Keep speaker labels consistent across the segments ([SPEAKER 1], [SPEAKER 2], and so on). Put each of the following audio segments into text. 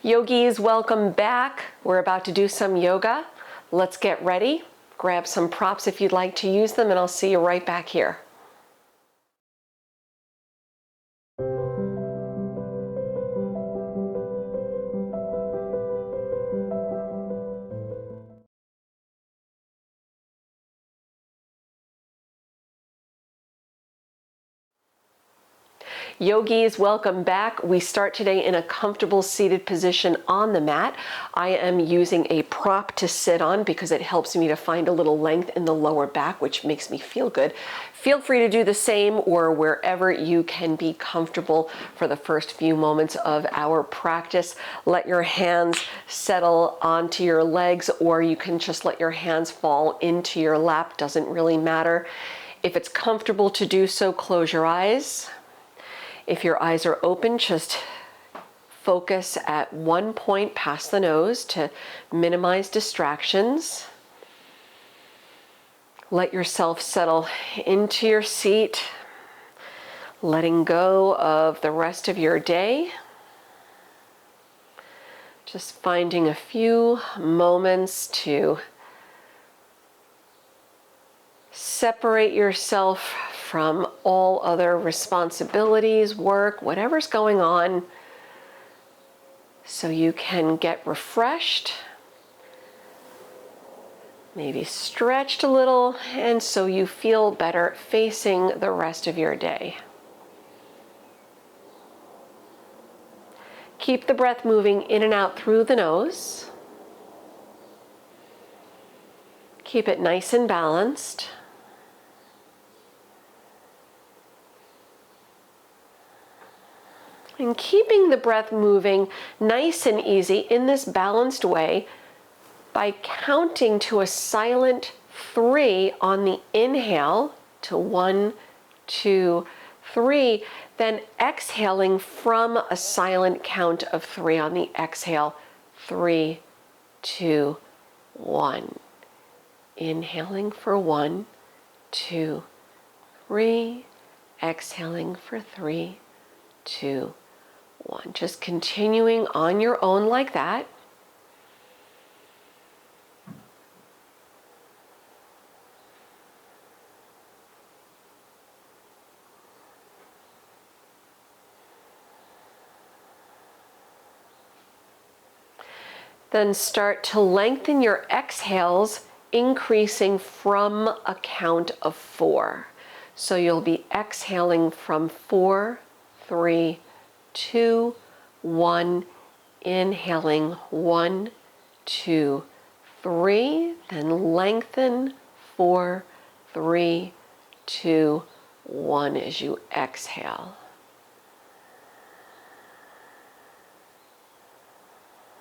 [SPEAKER 1] Yogis, welcome back. We're about to do some yoga. Let's get ready. Grab some props if you'd like to use them, and I'll see you right back here. Yogis, welcome back. We start today in a comfortable seated position on the mat. I am using a prop to sit on because it helps me to find a little length in the lower back, which makes me feel good. Feel free to do the same or wherever you can be comfortable for the first few moments of our practice. Let your hands settle onto your legs, or you can just let your hands fall into your lap. Doesn't really matter. If it's comfortable to do so, close your eyes. If your eyes are open, just focus at one point past the nose to minimize distractions. Let yourself settle into your seat, letting go of the rest of your day. Just finding a few moments to separate yourself from all other responsibilities, work, whatever's going on, so you can get refreshed, maybe stretched a little, and so you feel better facing the rest of your day. Keep the breath moving in and out through the nose. Keep it nice and balanced. And keeping the breath moving nice and easy in this balanced way by counting to a silent 3 on the inhale, to 1, 2, 3, then exhaling from a silent count of 3 on the exhale, 3, 2, 1. Inhaling for 1, 2, 3, exhaling for 3, 2, 1. Just continuing on your own like that. Then start to lengthen your exhales, increasing from a count of 4. So you'll be exhaling from 4, 3, 2, 1, inhaling 1, 2, 3, then lengthen 4, 3, 2, 1 as you exhale.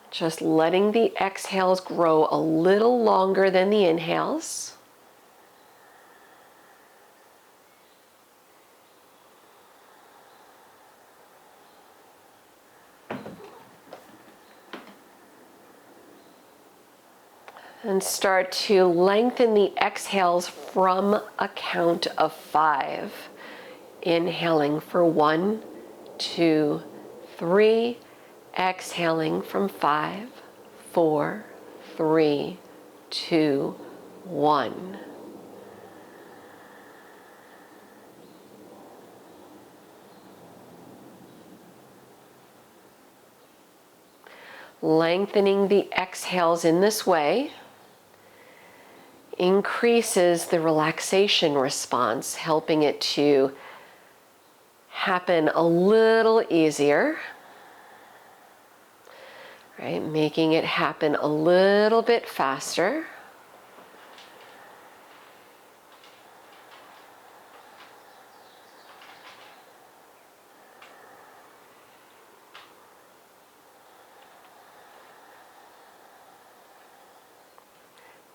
[SPEAKER 1] Just letting the exhales grow a little longer than the inhales. And start to lengthen the exhales from a count of 5. Inhaling for 1, 2, 3. Exhaling from 5, 4, 3, 2, 1. Lengthening the exhales in this way increases the relaxation response, helping it to happen a little easier, right? Making it happen a little bit faster.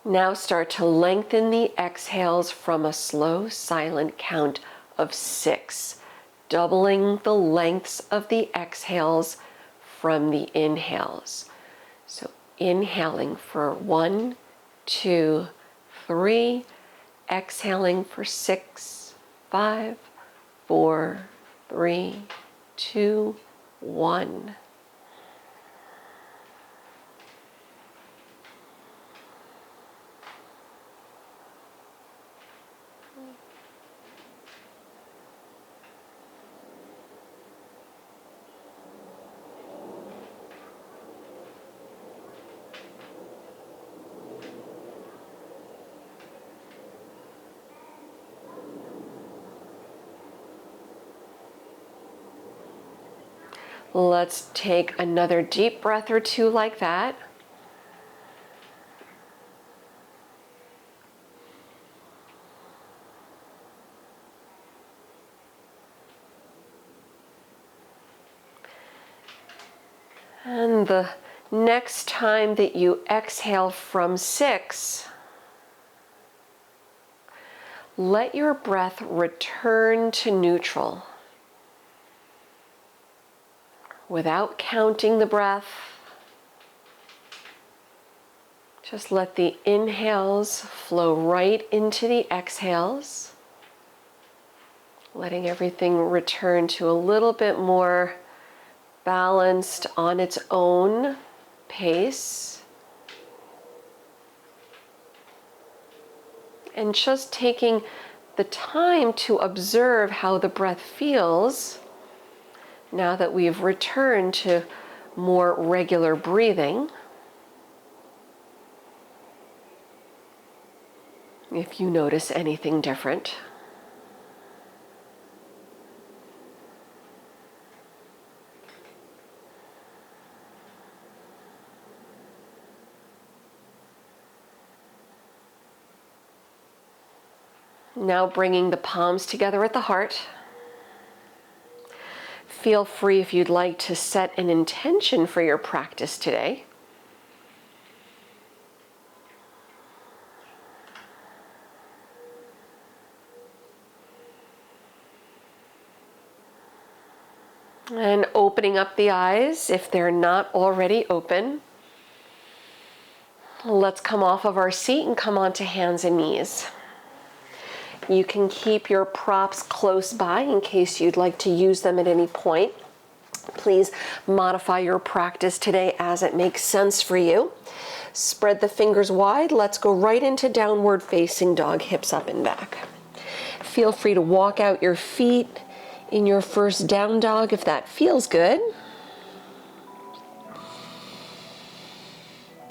[SPEAKER 1] Now start to lengthen the exhales from a slow, silent count of 6, doubling the lengths of the exhales from the inhales. So inhaling for 1, 2, 3, exhaling for 6, 5, 4, 3, 2, 1. Let's take another deep breath or two like that. And the next time that you exhale from 6, let your breath return to neutral. Without counting the breath, just let the inhales flow right into the exhales, letting everything return to a little bit more balanced on its own pace. And just taking the time to observe how the breath feels now that we've returned to more regular breathing. If you notice anything different. Now bringing the palms together at the heart. Feel free if you'd like to set an intention for your practice today. And opening up the eyes if they're not already open. Let's come off of our seat and come onto hands and knees. You can keep your props close by in case you'd like to use them at any point. Please modify your practice today as it makes sense for you. Spread the fingers wide. Let's go right into downward facing dog, hips up and back. Feel free to walk out your feet in your first down dog if that feels good.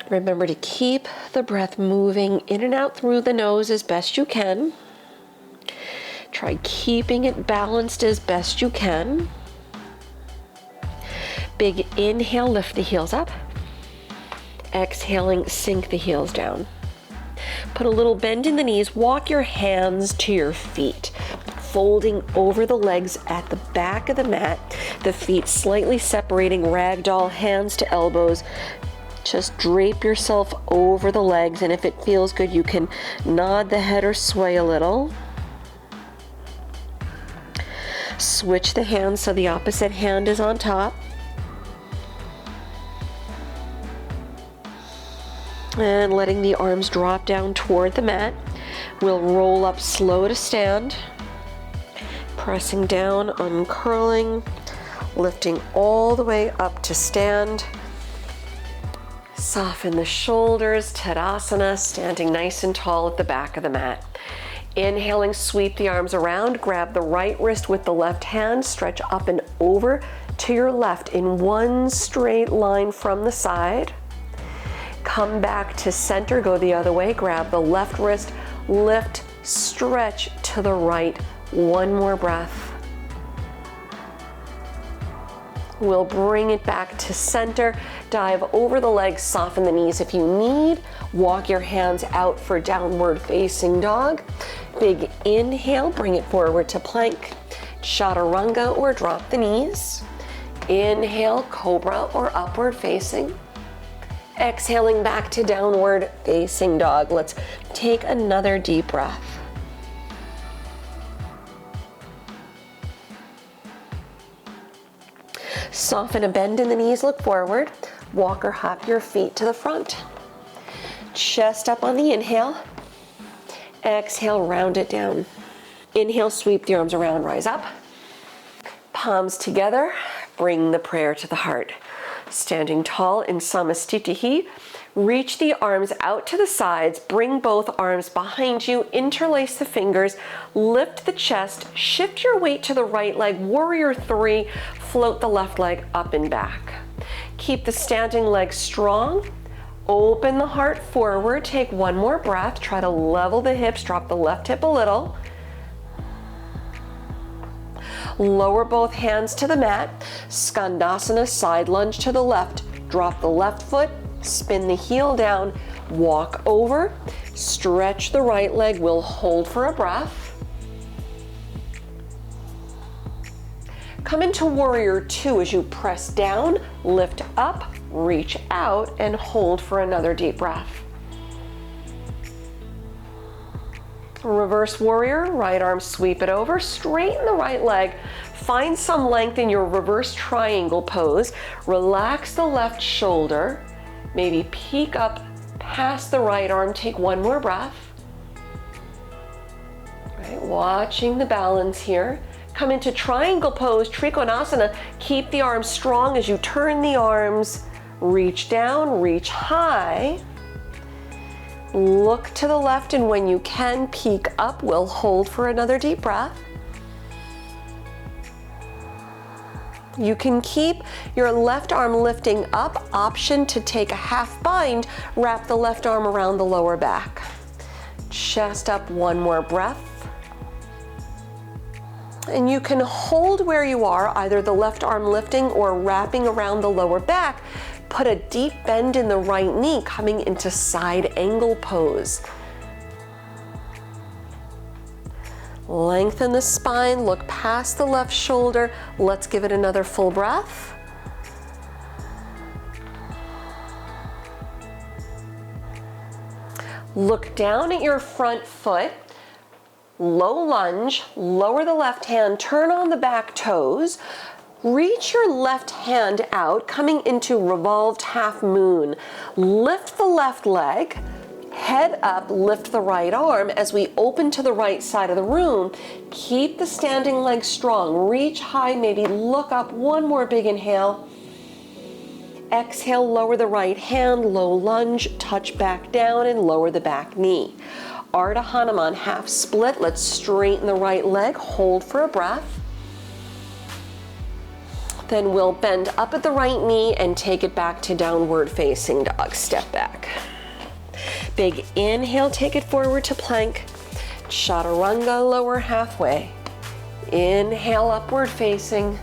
[SPEAKER 1] Remember to keep the breath moving in and out through the nose as best you can. Try keeping it balanced as best you can. Big inhale, lift the heels up. Exhaling, sink the heels down. Put a little bend in the knees. Walk your hands to your feet, folding over the legs at the back of the mat. The feet slightly separating, ragdoll, hands to elbows. Just drape yourself over the legs, and if it feels good, you can nod the head or sway a little. Switch the hands so the opposite hand is on top. And letting the arms drop down toward the mat. We'll roll up slow to stand. Pressing down, uncurling, lifting all the way up to stand. Soften the shoulders, Tadasana, standing nice and tall at the back of the mat. Inhaling, sweep the arms around, grab the right wrist with the left hand, stretch up and over to your left in one straight line from the side. Come back to center, go the other way, grab the left wrist, lift, stretch to the right. One more breath. We'll bring it back to center, dive over the legs, soften the knees if you need. Walk your hands out for downward facing dog. Big inhale, bring it forward to plank. Chaturanga or drop the knees. Inhale, cobra or upward facing. Exhaling back to downward facing dog. Let's take another deep breath. Soften a bend in the knees, look forward. Walk or hop your feet to the front. Chest up on the inhale. Exhale, round it down. Inhale, sweep the arms around, rise up. Palms together, bring the prayer to the heart. Standing tall in Samastitihi, reach the arms out to the sides, bring both arms behind you, interlace the fingers, lift the chest, shift your weight to the right leg, warrior three, float the left leg up and back. Keep the standing leg strong, open the heart forward, take one more breath, try to level the hips, drop the left hip a little. Lower both hands to the mat. Skandasana, side lunge to the left. Drop the left foot, spin the heel down, walk over, stretch the right leg. We'll hold for a breath. Come into warrior two as you press down, lift up, reach out, and hold for another deep breath. Reverse warrior, right arm sweep it over, straighten the right leg, find some length in your reverse triangle pose, relax the left shoulder, maybe peek up past the right arm, take one more breath. Right, watching the balance here. Come into triangle pose, Trikonasana. Keep the arms strong as you turn the arms. Reach down, reach high. Look to the left, and when you can, peek up. We'll hold for another deep breath. You can keep your left arm lifting up. Option to take a half bind. Wrap the left arm around the lower back. Chest up, one more breath. And you can hold where you are, either the left arm lifting or wrapping around the lower back. Put a deep bend in the right knee, coming into side angle pose. Lengthen the spine, look past the left shoulder. Let's give it another full breath. Look down at your front foot. Low lunge, lower the left hand, turn on the back toes, reach your left hand out, coming into revolved half moon. Lift the left leg, head up, lift the right arm as we open to the right side of the room. Keep the standing leg strong, reach high, maybe look up, one more big inhale. Exhale, lower the right hand, low lunge, touch back down and lower the back knee. Ardha Hanuman, half split. Let's straighten the right leg, hold for a breath. Then we'll bend up at the right knee and take it back to downward facing dog. Step back. Big inhale, take it forward to plank. Chaturanga, lower halfway. Inhale, upward facing.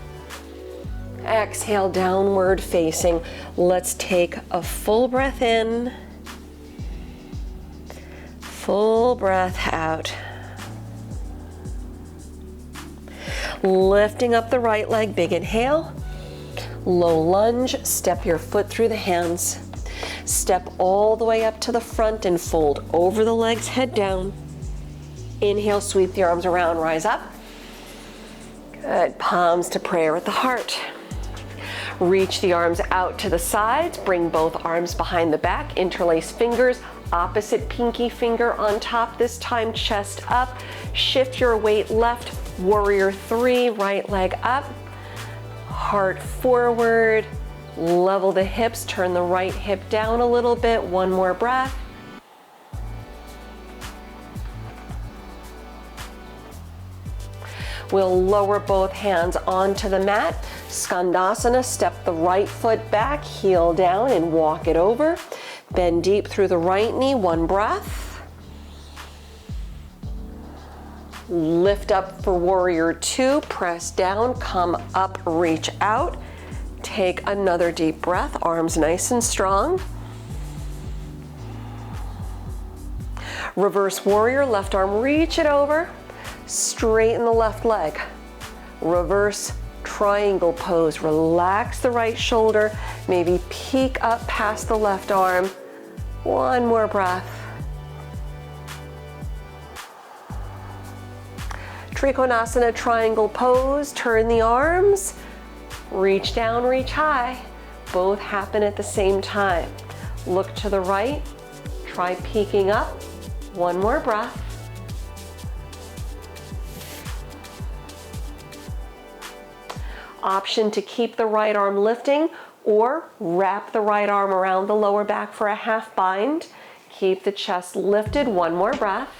[SPEAKER 1] Exhale, downward facing. Let's take a full breath in. Full breath out. Lifting up the right leg, big inhale. Low lunge, step your foot through the hands. Step all the way up to the front and fold over the legs, head down. Inhale, sweep the arms around, rise up. Good, palms to prayer at the heart. Reach the arms out to the sides, bring both arms behind the back, interlace fingers, opposite pinky finger on top, this time chest up. Shift your weight left, warrior three, right leg up, heart forward, level the hips, turn the right hip down a little bit, one more breath. We'll lower both hands onto the mat. Skandasana, step the right foot back, heel down and walk it over. Bend deep through the right knee, one breath. Lift up for warrior two, press down, come up, reach out. Take another deep breath, arms nice and strong. Reverse warrior, left arm, reach it over. Straighten the left leg. Reverse triangle pose. Relax the right shoulder. Maybe peek up past the left arm. One more breath. Trikonasana, triangle pose. Turn the arms. Reach down, reach high. Both happen at the same time. Look to the right. Try peeking up. One more breath. Option to keep the right arm lifting or wrap the right arm around the lower back for a half bind. Keep the chest lifted, one more breath.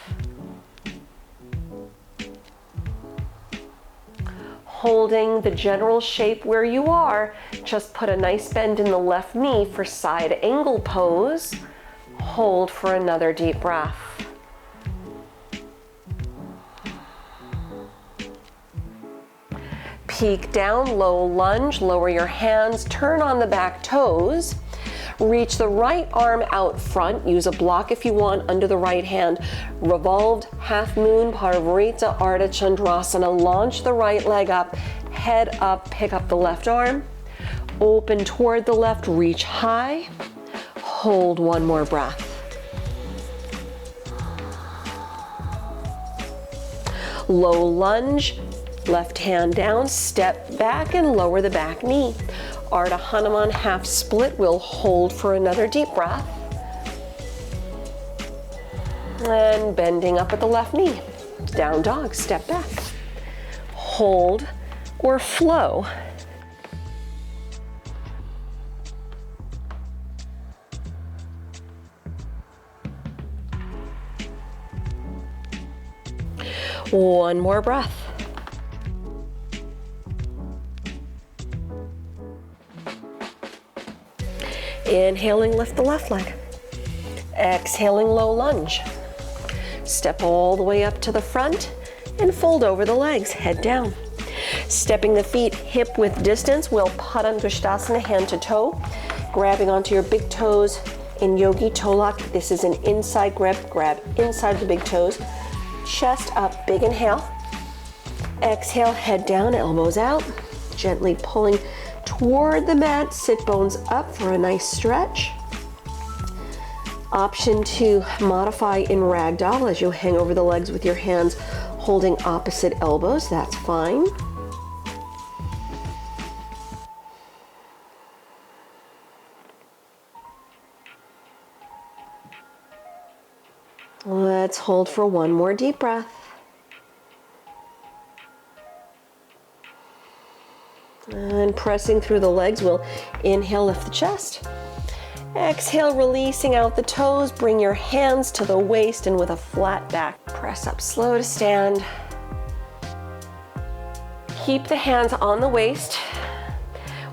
[SPEAKER 1] Holding the general shape where you are, just put a nice bend in the left knee for side angle pose. Hold for another deep breath. Peek down, low lunge, lower your hands, turn on the back toes. Reach the right arm out front. Use a block if you want under the right hand. Revolved half moon, Parivrita Ardha Chandrasana. Launch the right leg up, head up, pick up the left arm. Open toward the left, reach high. Hold one more breath. Low lunge, left hand down, step back and lower the back knee. Ardha Hanuman half split. We'll hold for another deep breath. And bending up at the left knee. Down dog, step back. Hold or flow. One more breath. Inhaling, lift the left leg. Exhaling, low lunge. Step all the way up to the front and fold over the legs, head down. Stepping the feet hip width distance, we'll Padangusthasana, hand to toe. Grabbing onto your big toes in Yogi Toe Lock. This is an inside grab, grab inside the big toes. Chest up, big inhale. Exhale, head down, elbows out. Gently pulling toward the mat, sit bones up for a nice stretch. Option to modify in ragdoll as you hang over the legs with your hands holding opposite elbows, that's fine. Let's hold for one more deep breath. And pressing through the legs, we'll inhale, lift the chest. Exhale, releasing out the toes. Bring your hands to the waist and with a flat back, press up slow to stand. Keep the hands on the waist.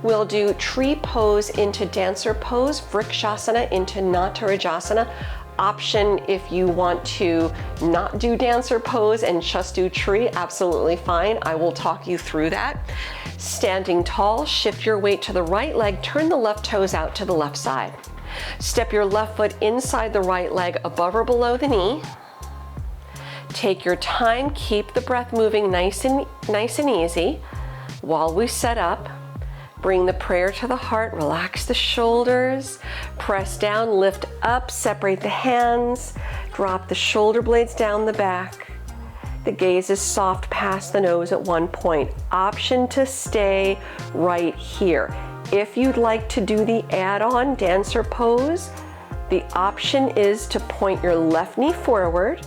[SPEAKER 1] We'll do tree pose into dancer pose, vrikshasana into natarajasana. Option if you want to not do dancer pose and just do tree, absolutely fine. I will talk you through that. Standing tall, shift your weight to the right leg, turn the left toes out to the left side. Step your left foot inside the right leg, above or below the knee. Take your time, keep the breath moving nice and easy. While we set up, bring the prayer to the heart, relax the shoulders, press down, lift up, separate the hands, drop the shoulder blades down the back. The gaze is soft past the nose at one point. Option to stay right here. If you'd like to do the add-on dancer pose, the option is to point your left knee forward,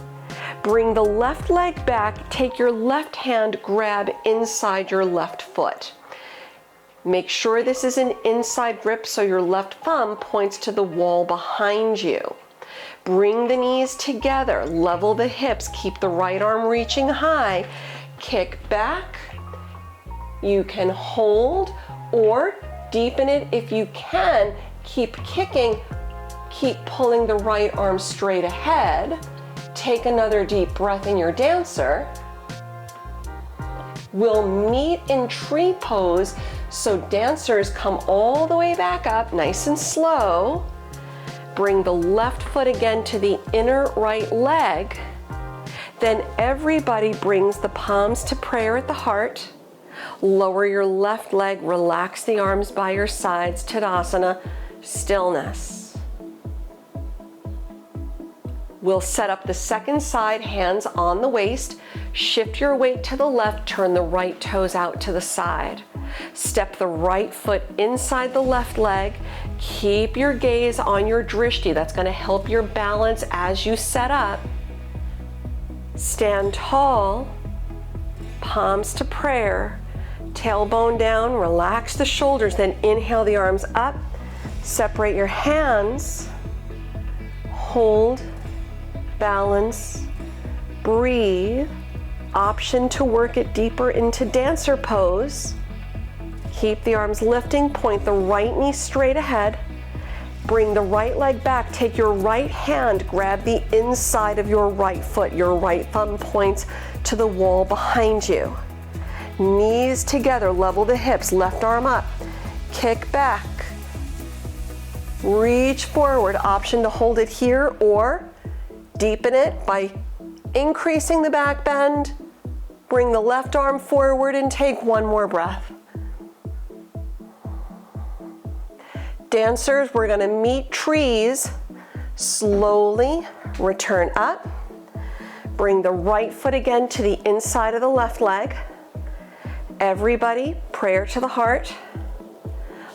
[SPEAKER 1] bring the left leg back, take your left hand, grab inside your left foot. Make sure this is an inside grip so your left thumb points to the wall behind you. Bring the knees together, level the hips, keep the right arm reaching high, kick back. You can hold or deepen it if you can. Keep kicking, keep pulling the right arm straight ahead. Take another deep breath in your dancer. We'll meet in tree pose, so dancers come all the way back up, nice and slow. Bring the left foot again to the inner right leg. Then everybody brings the palms to prayer at the heart. Lower your left leg, relax the arms by your sides, Tadasana, stillness. We'll set up the second side, hands on the waist. Shift your weight to the left, turn the right toes out to the side. Step the right foot inside the left leg. Keep your gaze on your drishti. That's going to help your balance as you set up. Stand tall, palms to prayer, tailbone down, relax the shoulders, then inhale the arms up, separate your hands, hold, balance, breathe. Option to work it deeper into dancer pose. Keep the arms lifting, point the right knee straight ahead. Bring the right leg back, take your right hand, grab the inside of your right foot. Your right thumb points to the wall behind you. Knees together, level the hips, left arm up, kick back, reach forward. Option to hold it here or deepen it by increasing the back bend. Bring the left arm forward and take one more breath. Dancers, we're gonna meet trees. Slowly return up. Bring the right foot again to the inside of the left leg. Everybody, prayer to the heart.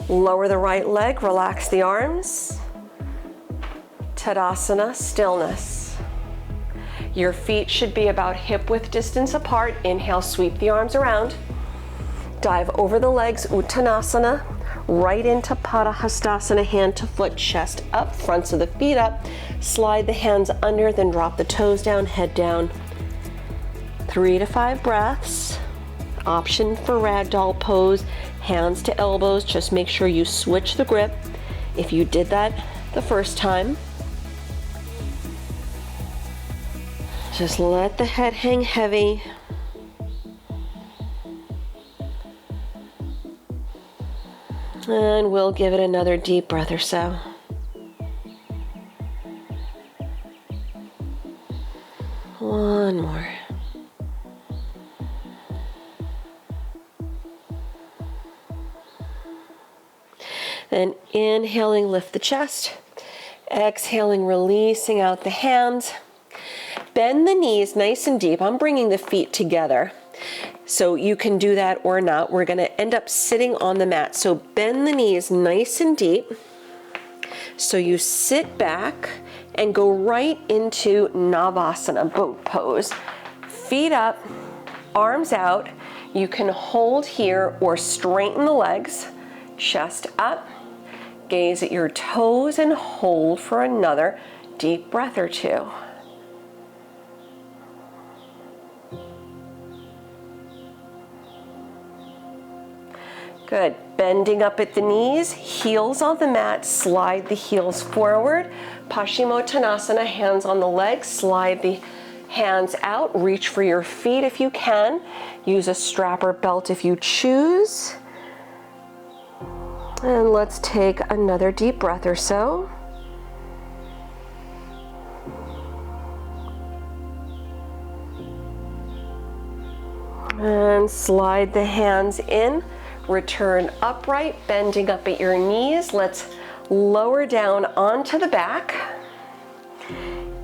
[SPEAKER 1] Lower the right leg, relax the arms. Tadasana, stillness. Your feet should be about hip width distance apart. Inhale, sweep the arms around. Dive over the legs, Uttanasana. Right into Padahastasana, hand to foot, chest up, fronts of the feet up. Slide the hands under, then drop the toes down, head down. 3 to 5 breaths. Option for ragdoll pose, hands to elbows. Just make sure you switch the grip. If you did that the first time, just let the head hang heavy. And we'll give it another deep breath or so. One more. Then inhaling, lift the chest. Exhaling, releasing out the hands. Bend the knees nice and deep. I'm bringing the feet together. So you can do that or not. We're gonna end up sitting on the mat. So bend the knees nice and deep. So you sit back and go right into Navasana, boat pose. Feet up, arms out. You can hold here or straighten the legs. Chest up, gaze at your toes and hold for another deep breath or two. Good. Bending up at the knees, heels on the mat, slide the heels forward. Paschimottanasana, hands on the legs, slide the hands out, reach for your feet if you can. Use a strap or belt if you choose. And let's take another deep breath or so. And slide the hands in. Return upright, bending up at your knees. Let's lower down onto the back.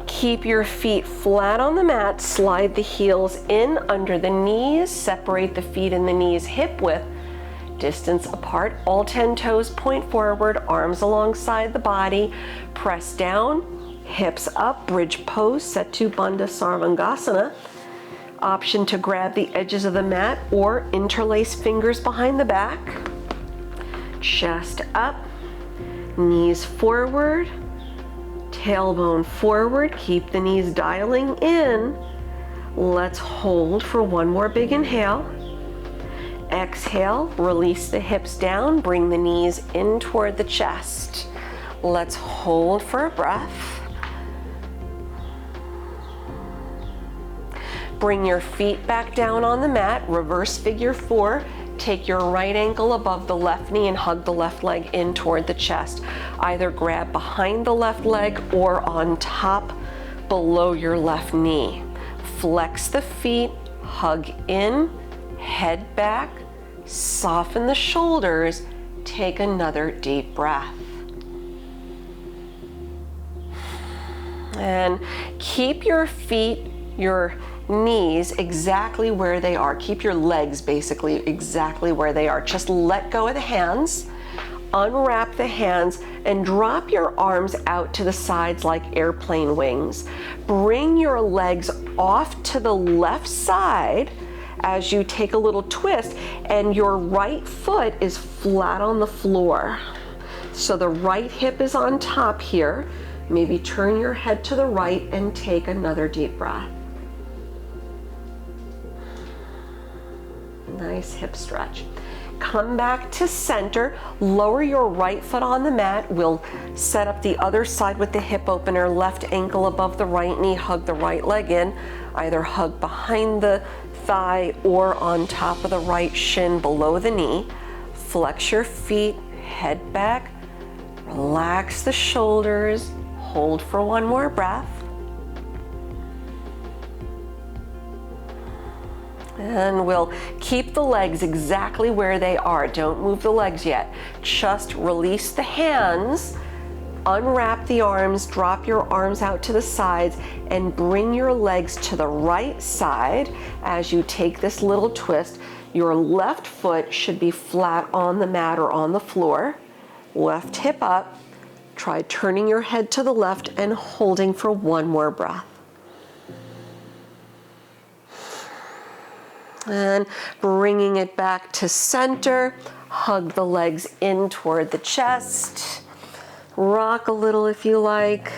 [SPEAKER 1] Keep your feet flat on the mat. Slide the heels in under the knees. Separate the feet and the knees hip width distance apart. All 10 toes point forward, arms alongside the body. Press down, hips up, bridge pose, Setu Bandha Sarvangasana. Option to grab the edges of the mat or interlace fingers behind the back. Chest up, knees forward, tailbone forward. Keep the knees dialing in. Let's hold for one more big inhale. Exhale, release the hips down, bring the knees in toward the chest. Let's hold for a breath. Bring your feet back down on the mat, reverse figure 4. Take your right ankle above the left knee and hug the left leg in toward the chest. Either grab behind the left leg or on top below your left knee. Flex the feet, hug in, head back, soften the shoulders, take another deep breath. And keep your feet, your knees exactly where they are. Keep your legs basically exactly where they are. Just let go of the hands, unwrap the hands, and drop your arms out to the sides like airplane wings. Bring your legs off to the left side as you take a little twist, and your right foot is flat on the floor. So the right hip is on top here. Maybe turn your head to the right and take another deep breath. Nice hip stretch. Come back to center, lower your right foot on the mat. We'll set up the other side with the hip opener, left ankle above the right knee, hug the right leg in. Either hug behind the thigh or on top of the right shin below the knee. Flex your feet, head back, relax the shoulders, hold for one more breath. And we'll keep the legs exactly where they are. Don't move the legs yet. Just release the hands, unwrap the arms, drop your arms out to the sides, and bring your legs to the right side as you take this little twist. Your left foot should be flat on the mat or on the floor. Left hip up. Try turning your head to the left and holding for one more breath. And bringing it back to center, hug the legs in toward the chest. Rock a little if you like.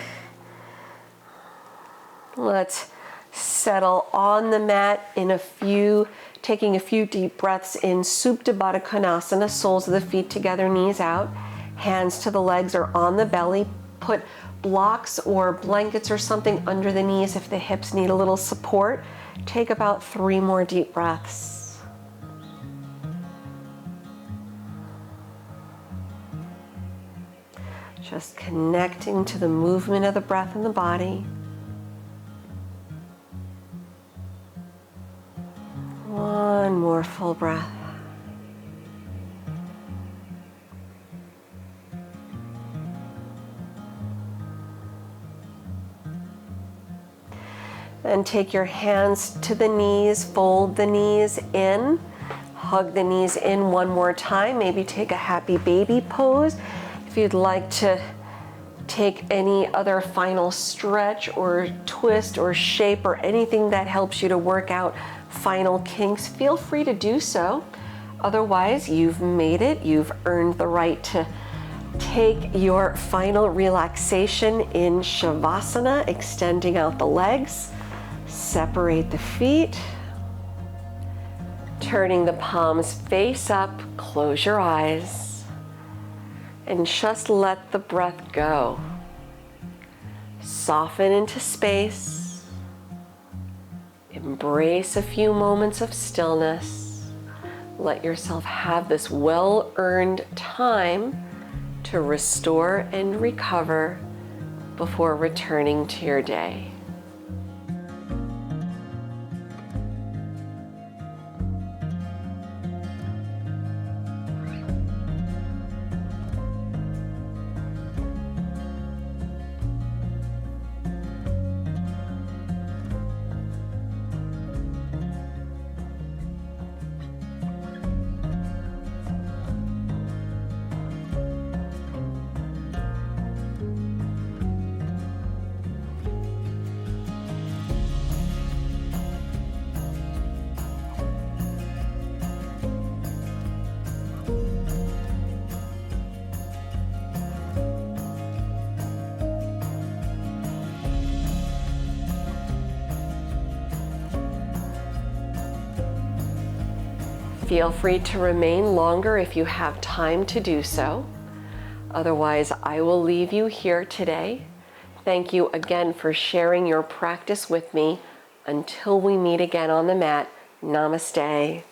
[SPEAKER 1] Let's settle on the mat in taking a few deep breaths in Supta Baddha Konasana, soles of the feet together, knees out, hands to the legs or on the belly. Put blocks or blankets or something under the knees if the hips need a little support. Take about 3 more deep breaths. Just connecting to the movement of the breath in the body. One more full breath. Then take your hands to the knees, fold the knees in, hug the knees in one more time. Maybe take a happy baby pose. If you'd like to take any other final stretch or twist or shape or anything that helps you to work out final kinks, feel free to do so. Otherwise, you've made it. You've earned the right to take your final relaxation in Shavasana, extending out the legs. Separate the feet, turning the palms face up, close your eyes, and just let the breath go. Soften into space, embrace a few moments of stillness. Let yourself have this well-earned time to restore and recover before returning to your day. Feel free to remain longer if you have time to do so. Otherwise, I will leave you here today. Thank you again for sharing your practice with me. Until we meet again on the mat, namaste.